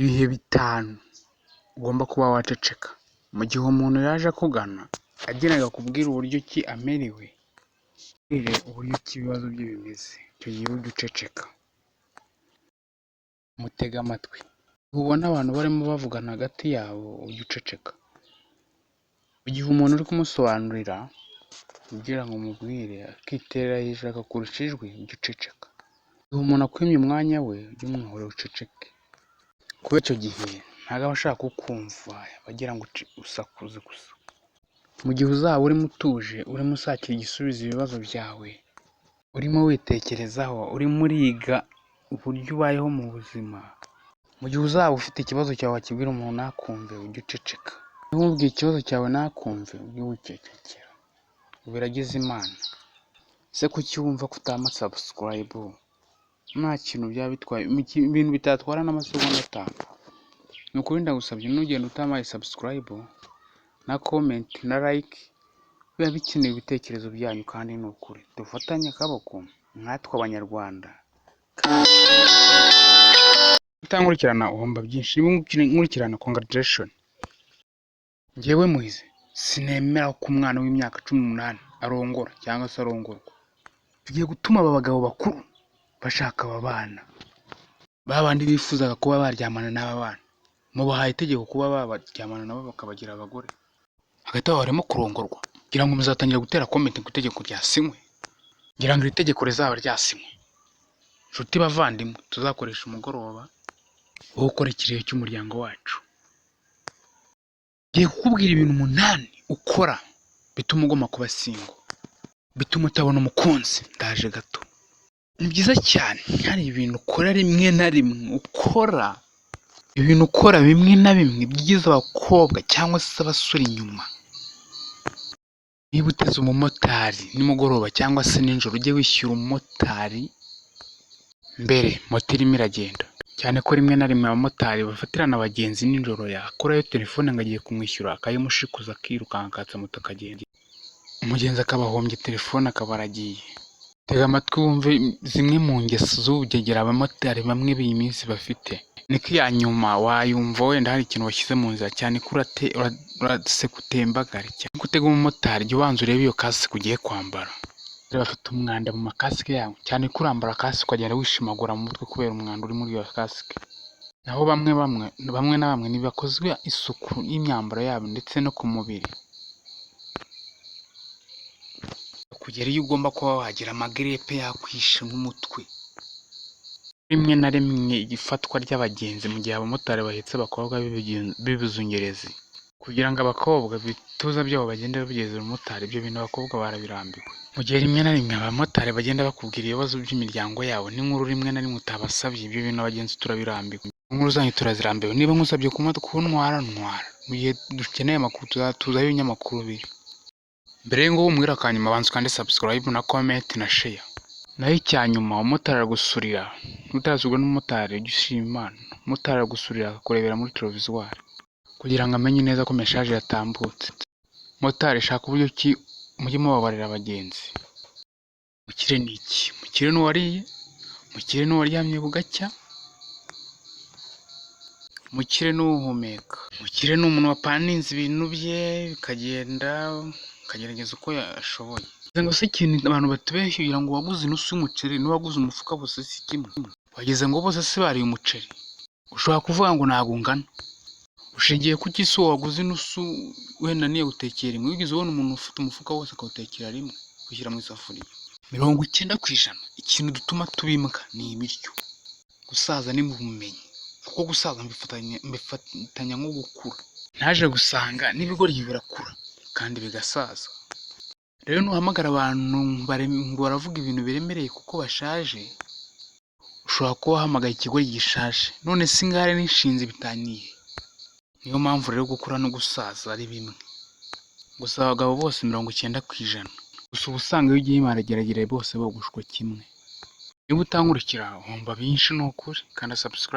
Ibihe bitanu ugomba kuba waceceka mu gihe umuntu yaje akugana agira ngo akubwire uburyo ki amerewe, uburyo ki ibibazo bye bimeze, icyo gihe ujye uceceka mutege amatwi. Ubona abantu barimo bavugana hagati yabo ujye uceceka. Mu gihe umuntu uri kumusobanurira kugira ngo umubwire akiterera hejuru akakurusha ijwi ujye uceceka. Igihe umuntu akwimye umwanya we ujye umwihorera uceceke, kubera icyo gihe ntabwo aba ashaka kukumva agira ngo usakuze gusa. Mu gihe uzaba urimo utuje, urimo usakira igisubizo ibibazo byawe, urimo witekerezaho, urimo uriga uburyo ubayeho mu buzima, mu gihe uzaba ufite ikibazo cyawe wakibwira umuntu ntakumve ujye uceceka. Niba umubwiye ikibazo cyawe ntakumve ujye wicecekera, ubiragize Imana. Ese kuki wumva ko utama subscribe? Nta kintu byaba bitwaye, ibintu bitatwara n'amasegonda 5. Ni ukuri ndagusabye nugenda utamaye subscribe na comment na like, biba bikeneye ibitekerezo byanyu kandi ni ukuri dufatanye akaboko nkatwe abanyarwanda. Utankurikirana uhomba byinshi, niba nkurikirana congratulation. Njyewe Muhizi sinemera ko umwana w'imyaka 18 arongora cyangwa se arongorwa. Tugiye gutuma aba bagabo bakuru bashaka aba bana, babandi bifuzaga kuba baryamana n'aba bana, mubahaye itegeko kuba babaryamana nabo bakabagira abagore, hagati aho barimo kurongorwa. Ngira ngo muzatangira gutera comment ku itegeko ryasinywe, ngira ngo iri tegeko rizaba ryasinywe. Nshuti bavandimwe, tuzakoresha umugoroba wo gukora ikiriyo cy'umuryango wacu. Ngiye kukubwira ibintu 8 ukora bituma ugoma kuba single, bituma utabona umukunzi. Ndaje gato. Ni byiza cyane, hari ibintu ukora rimwe na rimwe, ibintu ukora bimwe na bimwe byiza abakobwa cyangwa se abasore inyuma. Niba uteze umumotari nimugoroba cyangwa se nijoro, ujye wishyura umumotari mbere moto irimo iragenda, cyane ko rimwe na rimwe abamotari bafatirana abagenzi nijoro, yakurayo telefone ngo agiye kumwishyura akayimushikuza akirukanka akatsa moto akagenda, umugenzi akabahombye telefone akaba aragiye. Tega amatwi wumve zimwe mu ngeso z'ubugegera abamotari bamwe b'iyi minsi bafite. Niko iya nyuma wayumva wenda hari ikintu washyize mu nzira, cyane ko uraseka utembagare. Cyane ko utega umumotari jya ubanza urebe iyo kasike ugiye kwambara, bafite umwanda mu makasike yabo, cyane ko urambara kasike ukagenda wishimagura mu mutwe kubera umwanda uri muri iyo kasike. Naho bamwe na bamwe ntibakozwe isuku y'imyambaro yabo ndetse no ku mubiri, kugera iyo ugomba kuba wagira amagiripe yakwishe nk'umutwe. Rimwe na rimwe ifatwa ry'abagenzi mu gihe abamotari bahetse abakobwa b'ibizungerezi, kugira ngo abakobwa bituza byabo bagende babigeza umumotari, ibyo bintu abakobwa barabirambiwe. Mu gihe rimwe na rimwe abamotari bagenda bakubwira ibibazo by'imiryango yabo n'inkuru rimwe na rimwe utabasabye, ibyo bintu abagenzi turabirambiwe. Inkuru zanyu turazirambiwe. Niba nkusabye kuntwara, mu gihe dukeneye amakuru tuzatuzaho ibinyamakuru biri. Mbere y'uko umbwira akanyuma banza ukande subscribe na comment na share. Naho icyanyuma, umumotari aragusurira, utazugwa n'umumotari ujye ushima Imana. Umumotari aragusurira akakurebera muri televiziyo kugira ngo amenye neza ko message yatambutse. Motari shaka uburyo ki mujye mubabarira abagenzi. Mukire ni iki? Mukire n'uwariye, mukire n'uwaryamye bugacya, mukire n'uhumeka, mukire n'umuntu wapaninze ibintu bye bikagenda akagerageza uko yashoboye. Ngo se ikintu abantu batubeshya kugira ngo waguze inusu y'umuceri n'uwaguze umufuka bose si kimwe. Wageze ngo bose se bariye umuceri, ushobora kuvuga ngo ntago ungana. Ushingiye ku kisi waguze inusu wenda niyo gutekera rimwe, wigeze ubona umuntu ufite umufuka wose akawutekera rimwe gushyira mu isafuriya. 90% ikintu dutuma tubimbwa ni ibiryo. Gusaza ni mu bumenyi, kuko gusaza mbifatanya nko gukura. Naje gusanga n'ibigori birakura kandi bigasaza. Rero nuhamagara abantu baravuga ibintu biremereye kuko bashaje, ushobora kuba wahamagaye ikigori gishaje, none singare nishinze bitaniye. Niyo mpamvu rero gukura no gusaza ari bimwe. Gusa abagabo bose 90%, gusa ubusanga iyo ugiye imarageragere bose bogushwa kimwe. Niba utankurikira wumva byinshi ni ukuri, kandi subscribe.